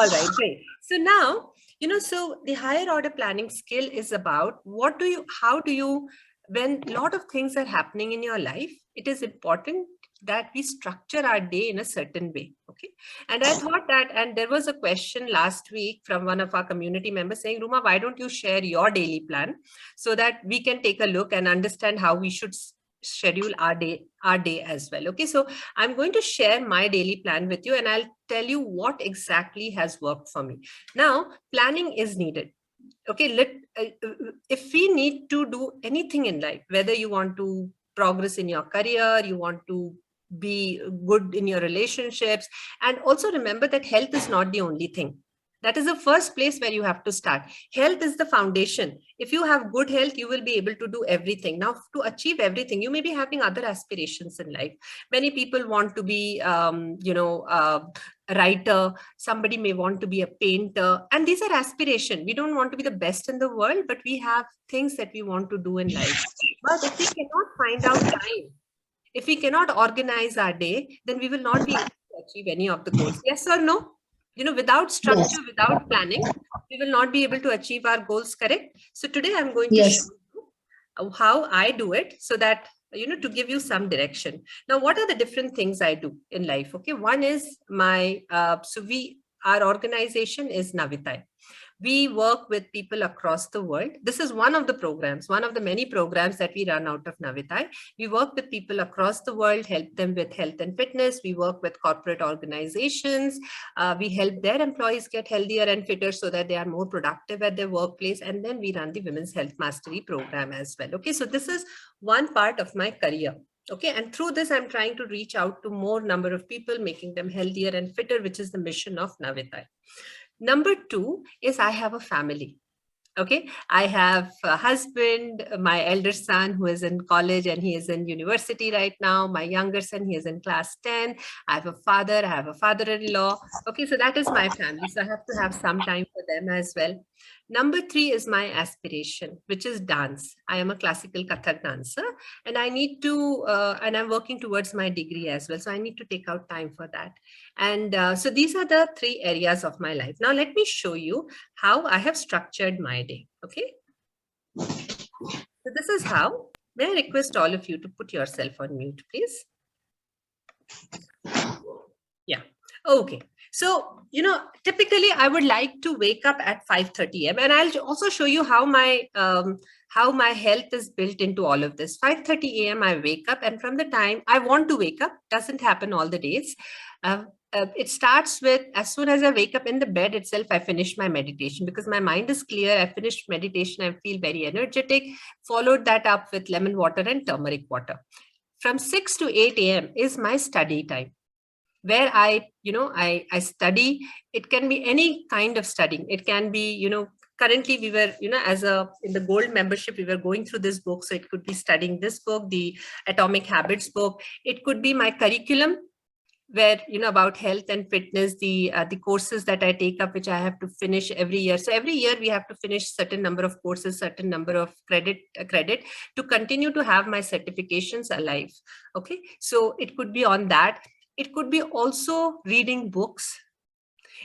All right, great. So now, so the higher order planning skill is about how do you, when a lot of things are happening in your life, it is important that we structure our day in a certain way. Okay. And I thought that, and there was a question last week from one of our community members saying, Ruma, why don't you share your daily plan so that we can take a look and understand how we should schedule our day as well. Okay. So I'm going to share my daily plan with you and I'll tell you what exactly has worked for me. Now, planning is needed. Okay, if we need to do anything in life, whether you want to progress in your career, you want to be good in your relationships, and also remember that health is not the only thing. That is the first place where you have to start. Health is the foundation. If you have good health, you will be able to do everything. Now, to achieve everything, you may be having other aspirations in life. Many people want to be, a writer. Somebody may want to be a painter. And these are aspirations. We don't want to be the best in the world, but we have things that we want to do in life. But if we cannot find out time, if we cannot organize our day, then we will not be able to achieve any of the goals. Yes or no? Without structure, Yes. without planning, we will not be able to achieve our goals, correct? So today I'm going to show Yes. you how I do it so that, to give you some direction. Now, what are the different things I do in life? Okay. One is our organization is Navitai. We work with people across the world. This is one of the programs, one of the many programs that we run out of Navitai. We work with people across the world, help them with health and fitness. We work with corporate organizations. We help their employees get healthier and fitter so that they are more productive at their workplace. And then we run the Women's Health Mastery program as well. Okay, so this is one part of my career. Okay, and through this, I'm trying to reach out to more number of people, making them healthier and fitter, which is the mission of Navitai. Number two is I have a family. Okay, I have a husband, my elder son who is in college and he is in university right now. My younger son, he is in class 10. I have a father, I have a father-in-law. Okay, so that is my family. So I have to have some time for them as well. Number three is my aspiration, which is dance. I am a classical Kathak dancer and I need to, and I'm working towards my degree as well. So I need to take out time for that. And so these are the three areas of my life. Now, let me show you how I have structured my day. Okay. So this is how. May I request all of you to put yourself on mute, please? Yeah. Okay. So, typically I would like to wake up at 5:30 a.m. And I'll also show you how my health is built into all of this. 5:30 a.m. I wake up, and from the time I want to wake up, doesn't happen all the days. It starts with, as soon as I wake up in the bed itself, I finish my meditation because my mind is clear. I finished meditation. I feel very energetic. Followed that up with lemon water and turmeric water. From 6 to 8 a.m. is my study time, where I study. It can be any kind of studying. It can be, currently we were, in the gold membership, we were going through this book. So it could be studying this book, the Atomic Habits book. It could be my curriculum, where, about health and fitness, the courses that I take up, which I have to finish every year. So every year we have to finish certain number of courses, certain number of credit to continue to have my certifications alive. Okay. So it could be on that. It could be also reading books.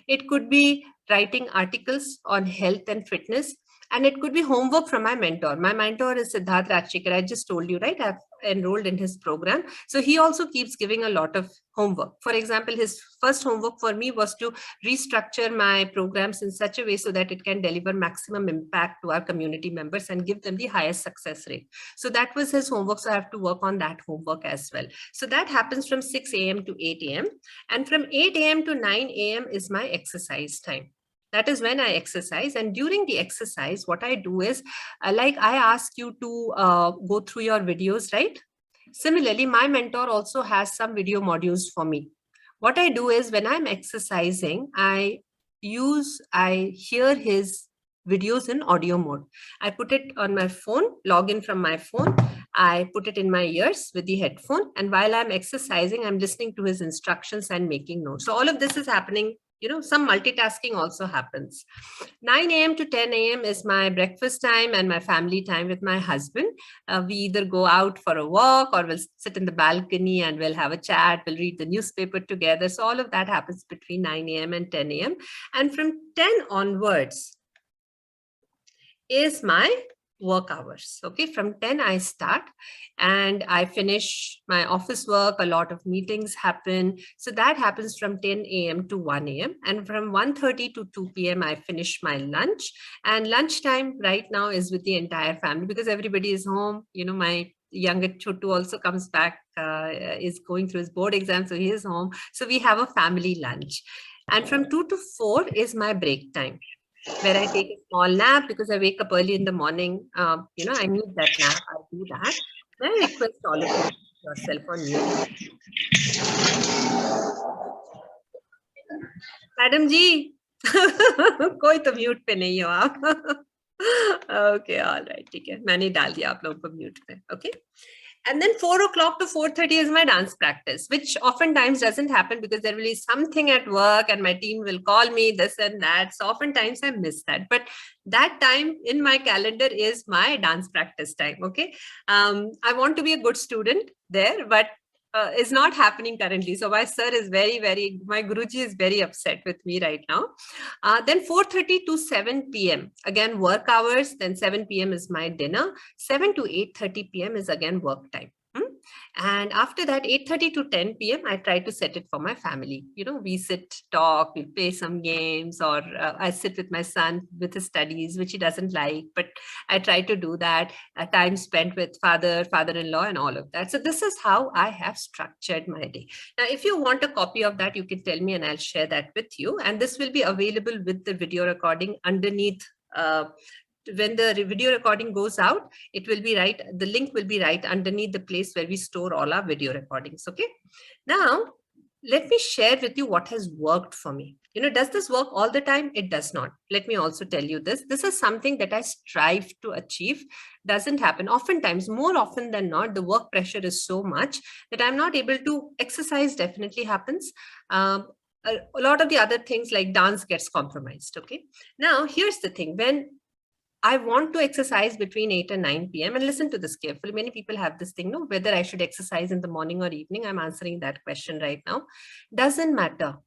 It could be writing articles on health and fitness. And it could be homework from my mentor. My mentor is Siddharth Rajshekar. I just told you, right? I've enrolled in his program. So he also keeps giving a lot of homework. For example, his first homework for me was to restructure my programs in such a way so that it can deliver maximum impact to our community members and give them the highest success rate. So that was his homework. So I have to work on that homework as well. So that happens from 6 a.m. to 8 a.m. And from 8 a.m. to 9 a.m. is my exercise time. That is when I exercise. And during the exercise, what I do is, like I ask you to go through your videos, right? Similarly, my mentor also has some video modules for me. What I do is, when I'm exercising, I hear his videos in audio mode. I put it on my phone, log in from my phone. I put it in my ears with the headphone. And while I'm exercising, I'm listening to his instructions and making notes. So all of this is happening some multitasking also happens. 9 a.m. to 10 a.m. is my breakfast time and my family time with my husband. We either go out for a walk or we'll sit in the balcony and we'll have a chat. We'll read the newspaper together. So all of that happens between 9 a.m. and 10 a.m. And from 10 onwards is my work hours. Okay, from 10 I start and I finish my office work. A lot of meetings happen. So that happens from 10 a.m. to 1 a.m. And from 1:30 to 2 p.m. I finish my lunch. And lunchtime right now is with the entire family because everybody is home. My younger Chotu also comes back, is going through his board exam. So he is home. So we have a family lunch. And from 2 to 4 is my break time, where I take a small nap because I wake up early in the morning. I need that nap. I'll do that. Then I request all of you to put yourself on mute. Madam Ji, कोई तो mute पे नहीं हो आप. Okay, all right, ठीक है. मैंने डाल दिया आप लोगों को म्यूट पे. Okay. And then 4 o'clock to 4:30 is my dance practice, which oftentimes doesn't happen because there will be something at work and my team will call me this and that. So oftentimes I miss that. But that time in my calendar is my dance practice time. Okay. I want to be a good student there, but is not happening currently. So my sir is my Guruji is very upset with me right now. Then 4:30 to 7 p.m. again work hours. Then 7 p.m. is my dinner. 7 to 8:30 p.m. is again work time. And after that, 8:30 to 10 p.m., I try to set it for my family. We sit, talk, we play some games, or I sit with my son with his studies, which he doesn't like, but I try to do that. Time spent with father-in-law, and all of that. So this is how I have structured my day. Now, if you want a copy of that, you can tell me and I'll share that with you. And this will be available with the video recording underneath. When the video recording goes out, it will be the link will be right underneath the place where we store all our video recordings. Okay. Now, let me share with you what has worked for me. Does this work all the time? It does not. Let me also tell you this. This is something that I strive to achieve. Doesn't happen. Oftentimes, more often than not, the work pressure is so much that I'm not able to exercise. Definitely happens. A lot of the other things like dance gets compromised. Okay. Now, here's the thing. When I want to exercise between 8 and 9 p.m. and listen to this carefully. Many people have this thing, whether I should exercise in the morning or evening. I'm answering that question right now. Doesn't matter.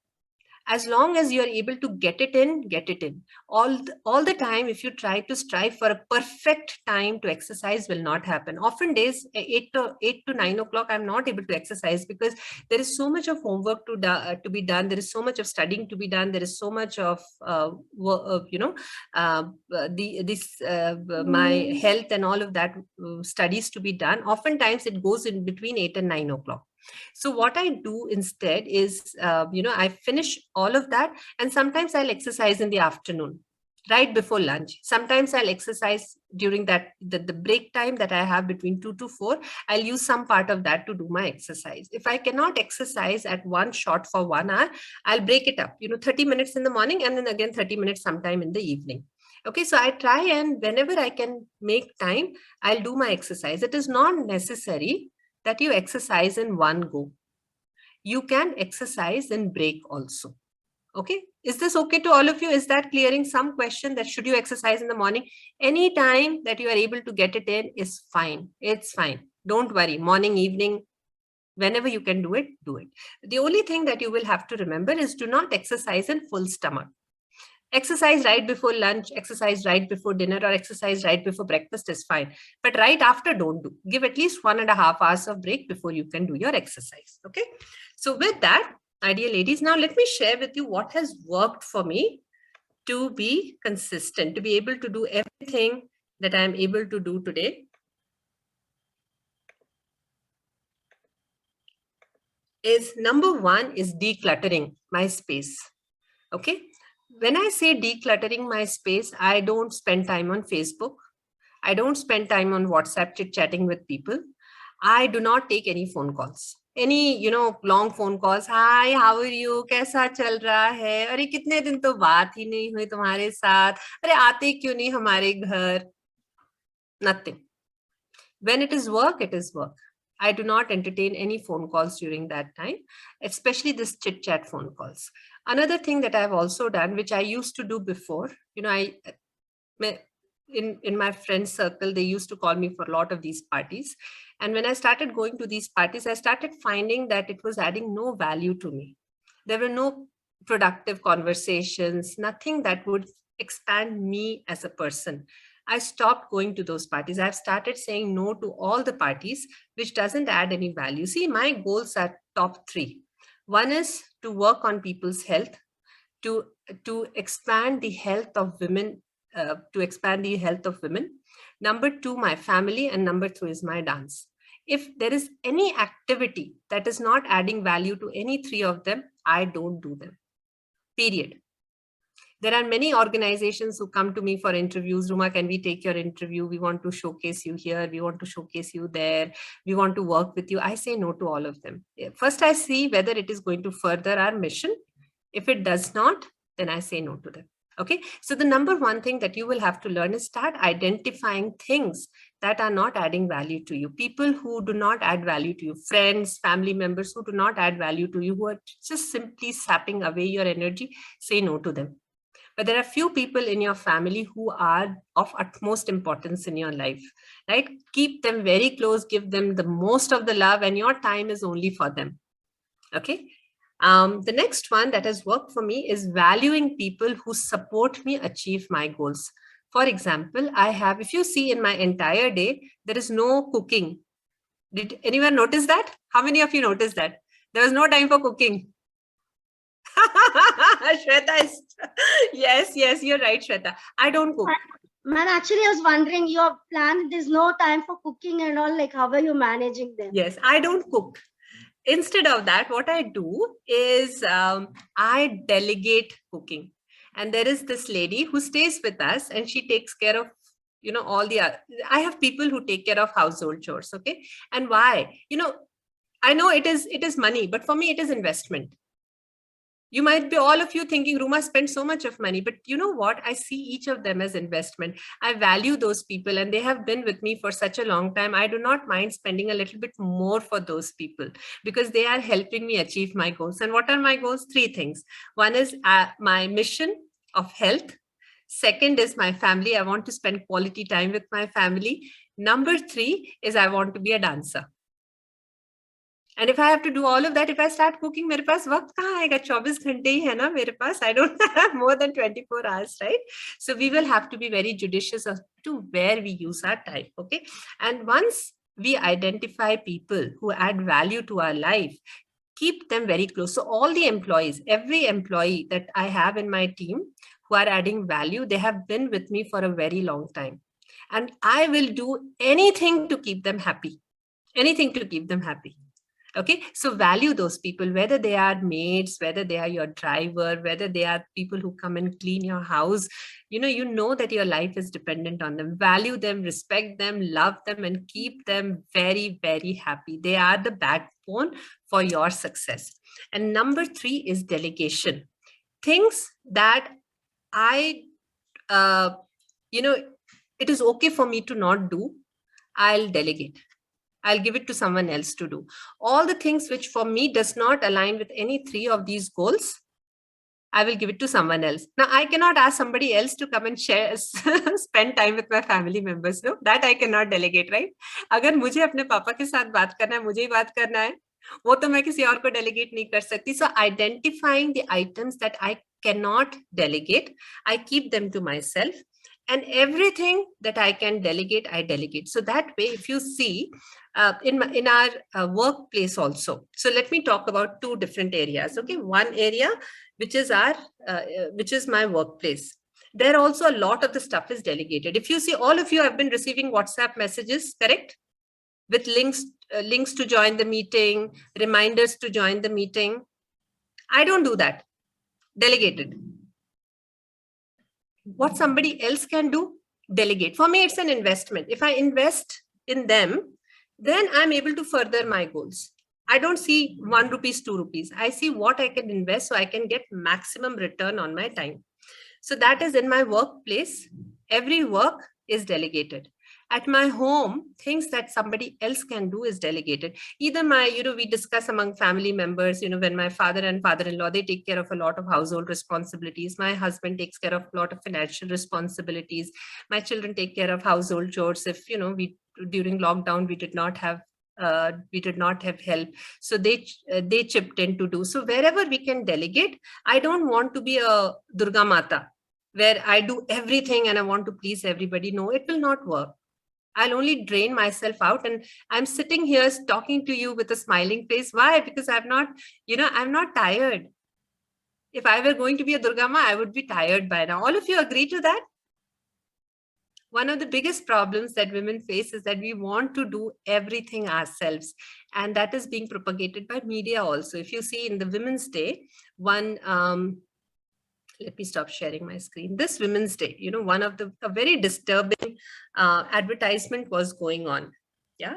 As long as you're able to get it in, get it in. All the time, if you try to strive for a perfect time to exercise, will not happen. Often days, 8 to 9 o'clock, I'm not able to exercise because there is so much of homework to be done. There is so much of studying to be done. There is so much of, my health and all of that studies to be done. Oftentimes, it goes in between 8 and 9 o'clock. So what I do instead is, I finish all of that, and sometimes I'll exercise in the afternoon, right before lunch. Sometimes I'll exercise during the break time that I have between 2 to 4. I'll use some part of that to do my exercise. If I cannot exercise at one shot for 1 hour, I'll break it up, 30 minutes in the morning and then again 30 minutes sometime in the evening. Okay, so I try, and whenever I can make time, I'll do my exercise. It is not necessary that you exercise in one go. You can exercise and break also. Okay. Is this okay to all of you? Is that clearing some question that should you exercise in the morning? Any time that you are able to get it in is fine. It's fine. Don't worry. Morning, evening, whenever you can do it, do it. The only thing that you will have to remember is do not exercise in full stomach. Exercise right before lunch, exercise right before dinner, or exercise right before breakfast is fine. But right after, don't do. Give at least 1.5 hours of break before you can do your exercise. Okay. So with that, ideal ladies, now let me share with you what has worked for me to be consistent, to be able to do everything that I'm able to do today. Is number one is decluttering my space. Okay. When I say decluttering my space, I don't spend time on Facebook. I don't spend time on WhatsApp chit-chatting with people. I do not take any phone calls. Any, long phone calls. Hi, how are you? कैसा चल रहा है? अरे कितने दिन तो बात ही नहीं हुई तुम्हारे साथ. अरे आते क्यों नहीं हमारे घर? Nothing. When it is work, it is work. I do not entertain any phone calls during that time, especially this chit-chat phone calls. Another thing that I've also done, which I used to do before, in my friend circle, they used to call me for a lot of these parties. And when I started going to these parties, I started finding that it was adding no value to me. There were no productive conversations, nothing that would expand me as a person. I stopped going to those parties. I've started saying no to all the parties, which doesn't add any value. See, my goals are top 3. One is to work on people's health, to expand the health of women, Number 2, my family, and number 3 is my dance. If there is any activity that is not adding value to any 3 of them, I don't do them. Period. There are many organizations who come to me for interviews. Ruma, can we take your interview? We want to showcase you here. We want to showcase you there. We want to work with you. I say no to all of them. First, I see whether it is going to further our mission. If it does not, then I say no to them. Okay, so the number 1 thing that you will have to learn is start identifying things that are not adding value to you. People who do not add value to you, friends, family members who do not add value to you, who are just simply sapping away your energy, say no to them. But there are few people in your family who are of utmost importance in your life, right? Keep them very close, give them the most of the love, and your time is only for them. Okay. The next one that has worked for me is valuing people who support me achieve my goals. For example, if you see in my entire day, there is no cooking. Did anyone notice that? How many of you noticed that? There was no time for cooking. Shweta is, yes, you're right, Shweta. I don't cook. Man, actually, I was wondering, your plan, there's no time for cooking and all, like, how are you managing them? Yes, I don't cook. Instead of that, what I do is I delegate cooking. And there is this lady who stays with us and she takes care of, all the other. I have people who take care of household chores. Okay. And why? I know it is money, but for me, it is investment. You might be, all of you thinking, Ruma spent so much of money, but you know what? I see each of them as investment. I value those people and they have been with me for such a long time. I do not mind spending a little bit more for those people because they are helping me achieve my goals. And what are my goals? 3 things. One is my mission of health. Second is my family. I want to spend quality time with my family. Number 3 is I want to be a dancer. And if I have to do all of that, if I start cooking, मेरे पास वक्त कहाँ आएगा? 24 घंटे ही है ना मेरे पास. I don't have more than 24 hours, right? So we will have to be very judicious as to where we use our time, okay? And once we identify people who add value to our life, keep them very close. So all the employees, every employee that I have in my team who are adding value, they have been with me for a very long time. And I will do anything to keep them happy. Anything to keep them happy. Okay, so value those people, whether they are maids, whether they are your driver, whether they are people who come and clean your house, you know that your life is dependent on them. Value them, respect them, love them, and keep them very, very happy. They are the backbone for your success. And number 3 is delegation. Things that it is okay for me to not do, I'll delegate. I'll give it to someone else to do. All the things which for me does not align with any 3 of these goals, I will give it to someone else. Now, I cannot ask somebody else to come and spend time with my family members. No, that I cannot delegate, right? अगर मुझे अपने पापा के साथ बात करना है, मुझे ही बात करना है, वो तो मैं किसी और को delegate नहीं कर सकती. So identifying the items that I cannot delegate, I keep them to myself. And everything that I can delegate, I delegate. So that way, if you see in our workplace also. So let me talk about 2 different areas. Okay, one area which is my workplace. There also a lot of the stuff is delegated. If you see, all of you have been receiving WhatsApp messages, correct? With links to join the meeting, reminders to join the meeting. I don't do that. Delegated. What somebody else can do, delegate. For me, it's an investment. If I invest in them, then I'm able to further my goals. I don't see 1 rupees, 2 rupees. I see what I can invest so I can get maximum return on my time. So that is in my workplace. Every work is delegated. At my home, things that somebody else can do is delegated. Either we discuss among family members, when my father and father-in-law, they take care of a lot of household responsibilities. My husband takes care of a lot of financial responsibilities. My children take care of household chores. If, during lockdown, we did not have help, so they chipped in to do. So wherever we can delegate, I don't want to be a Durga Mata where I do everything and I want to please everybody. No, it will not work. I'll only drain myself out, and I'm sitting here talking to you with a smiling face. Why? Because I'm not tired. If I were going to be a Durga Ma, I would be tired by now. All of you agree to that? One of the biggest problems that women face is that we want to do everything ourselves. And that is being propagated by media also. If you see in the Women's Day, let me stop sharing my screen. This Women's Day, a very disturbing advertisement was going on. Yeah.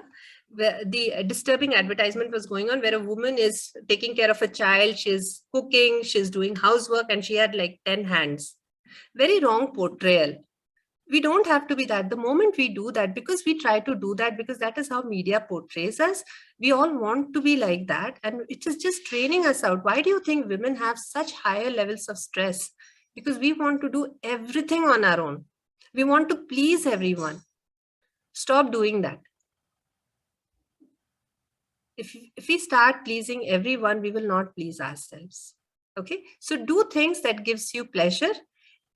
The disturbing advertisement was going on where a woman is taking care of a child. She's cooking, she's doing housework, and she had like 10 hands. Very wrong portrayal. We don't have to be that. The moment we do that, because we try to do that, because that is how media portrays us, we all want to be like that. And it is just training us out. Why do you think women have such higher levels of stress? Because we want to do everything on our own. We want to please everyone. Stop doing that. If we start pleasing everyone, we will not please ourselves. Okay, so do things that gives you pleasure.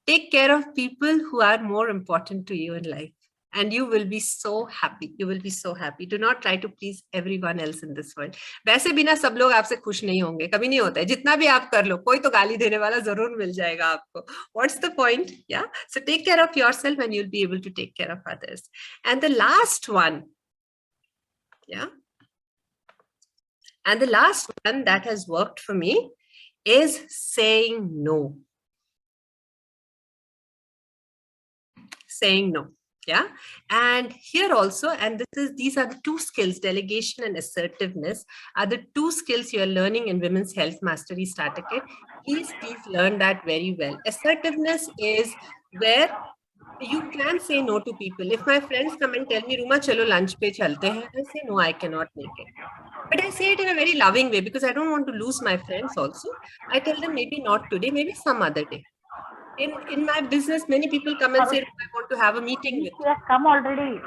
Take care of people who are more important to you in life, and you will be so happy. You will be so happy. Do not try to please everyone else in this world. वैसे भी ना सब लोग आपसे खुश नहीं होंगे, कभी नहीं होता है. जितना भी आप कर लो, कोई तो गाली देने वाला जरूर मिल जाएगा आपको. What's the point? Yeah. So take care of yourself, and you'll be able to take care of others. And the last one, yeah. And the last one that has worked for me is saying no. Saying no. Yeah. And here also, and these are the two skills, delegation and assertiveness, are the two skills you are learning in Women's Health Mastery Starter Kit. Please learn that very well. Assertiveness is where you can say no to people. If my friends come and tell me, Ruma, chalo lunch pe chalte hain, I say, no, I cannot make it. But I say it in a very loving way because I don't want to lose my friends also. I tell them maybe not today, maybe some other day. In my business, many people come and say, I want to have a meeting with you. She has come already.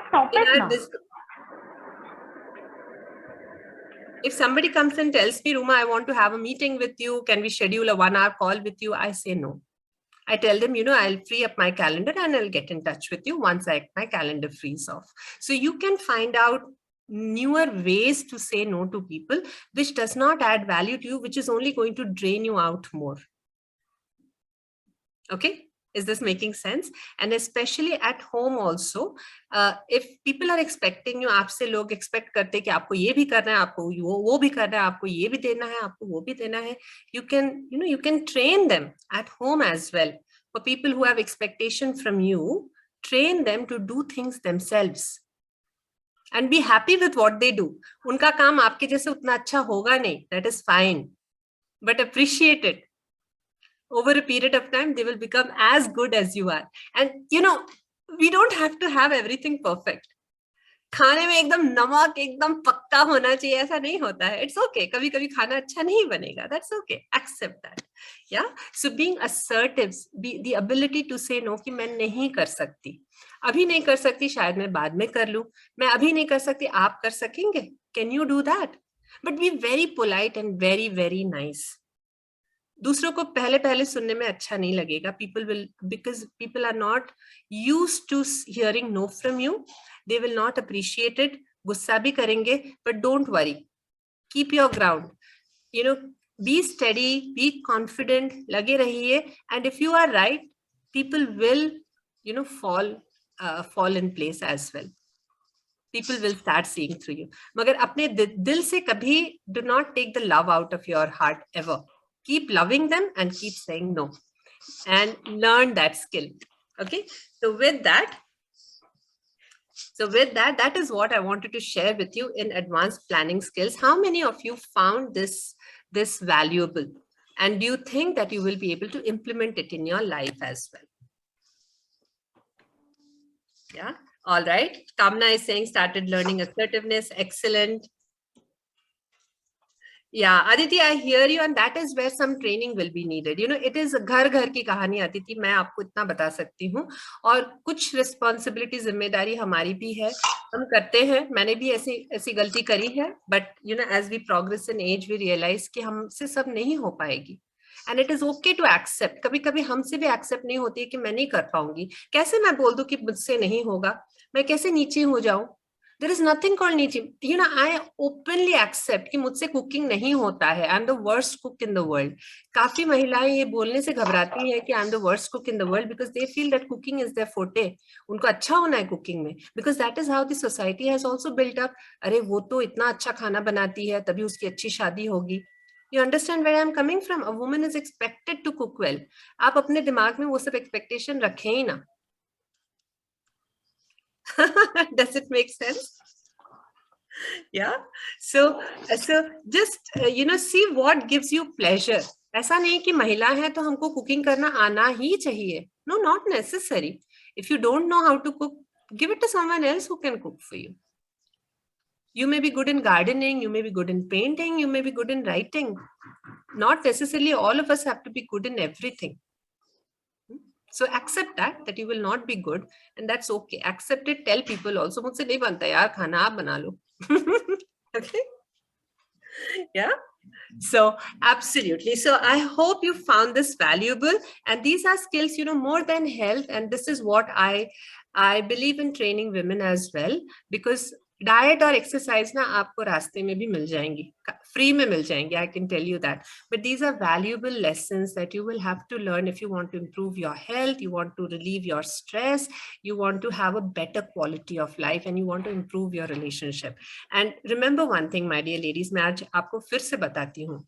Stop it now. If somebody comes and tells me, Ruma, I want to have a meeting with you, can we schedule a 1-hour call with you? I say no. I tell them, I'll free up my calendar and I'll get in touch with you once my calendar frees off. So you can find out newer ways to say no to people, which does not add value to you, which is only going to drain you out more. Okay. Is this making sense? And especially at home also, if people are expecting you, आपसे लोग expect करते हैं कि आपको ये भी करना है, आपको वो भी करना है, आपको ये भी देना है, आपको वो भी देना है. You can train them at home as well. For people who have expectation from you, train them to do things themselves and be happy with what they do. उनका काम आपके जैसे उतना अच्छा होगा नहीं. That is fine, but appreciate it. Over a period of time, they will become as good as you are. And we don't have to have everything perfect. खाने में एकदम नमक एकदम पक्का होना चाहिए, ऐसा नहीं होता है. It's okay. कभी कभी खाना अच्छा नहीं बनेगा. That's okay. Accept that. Yeah. So being assertive, the ability to say no कि मैं नहीं कर सकती. अभी नहीं कर सकती, शायद मैं बाद में कर लूं. मैं अभी नहीं कर सकती, आप कर सकेंगे. Can you do that? But be very polite and very, very nice. दूसरों को पहले सुनने में अच्छा नहीं लगेगा. Because people are not used to hearing no from you. They will not appreciate it. गुस्सा भी करेंगे, but don't worry. Keep your ground. Be steady, be confident, लगे रहिए. And if you are right, people will, fall in place as well. People will start seeing through you. मगर अपने दिल से कभी do not take the love out of your heart ever. Keep loving them and keep saying no, and learn that skill. Okay. So with that, that is what I wanted to share with you in advanced planning skills. How many of you found this valuable? And do you think that you will be able to implement it in your life as well? Yeah. All right. Kamna is saying started learning assertiveness. Excellent. Yeah, Aditi, I hear you, and that is where some training will be needed. You know, it is घर घर की कहानी, Aditi, मैं आपको इतना बता सकती हूँ. और कुछ रिस्पॉन्सिबिलिटी, जिम्मेदारी हमारी भी है, हम करते हैं. मैंने भी ऐसी ऐसी गलती करी है, but you know as we progress in as we realize कि हमसे सब नहीं हो पाएगी. And it is okay to accept. कभी कभी हमसे भी एक्सेप्ट नहीं होती है कि मैं नहीं कर पाऊंगी. कैसे मैं बोल दूं कि मुझसे नहीं होगा, मैं कैसे नीचे हो जाऊं. There is nothing called नीचे. You know, I openly accept कि मुझसे कुकिंग नहीं होता है. I'm the worst cook in the world. काफी महिलाएं ये बोलने से घबराती हैं कि I'm the worst cook in the world because they feel that cooking is their forte. उनको अच्छा होना है कुकिंग में, because that is how the society has also built up. अरे वो तो इतना अच्छा खाना बनाती है, तभी उसकी अच्छी शादी होगी. You understand where I'm coming from? A woman is expected to cook well. आप अपने दिमाग में वो सब एक्सपेक्टेशन रखें ही ना. Does it make sense? Yeah. So just you know, see what gives you pleasure. ऐसा नहीं कि महिला है तो हमको कुकिंग करना आना ही चाहिए. No, not necessary. If you don't know how to cook, give it to someone else who can cook for you. You may be good in gardening, you may be good in painting, you may be good in writing. Not necessarily all of us have to be good in everything. So accept that you will not be good, and that's okay. Accept it. Tell people also, मुझसे नहीं बनता यार खाना, आप बना लो. Okay. Yeah. So absolutely. So I hope you found this valuable, and these are skills, you know, more than health. And this is what I believe in training women as well, because diet और exercise ना आपको रास्ते में भी मिल जाएंगी, free में मिल जाएंगे. I can tell you that. But these are valuable lessons that you will have to learn if you want to improve your health, you want to relieve your stress, you want to have a better quality of life, and you want to improve your relationship. And remember one thing, my dear ladies, मैं आज आपको फिर से बताती हूँ.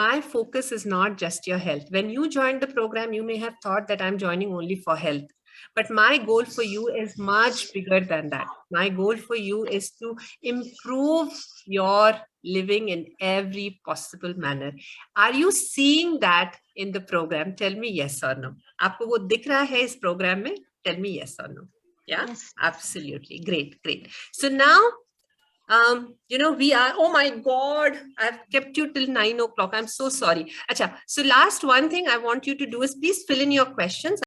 My focus is not just your health. When you joined the program, you may have thought that I'm joining only for health. But my goal for you is much bigger than that. My goal for you is to improve your living in every possible manner. Are you seeing that in the program? Tell me yes or no. आपको वो दिख रहा है इस program में? Tell me yes or no. Yeah, yes. Absolutely. Great, great. So now, you know, we are, oh my God, I've kept you till 9 o'clock. I'm so sorry. Acha, so last one thing I want you to do is please fill in your questions.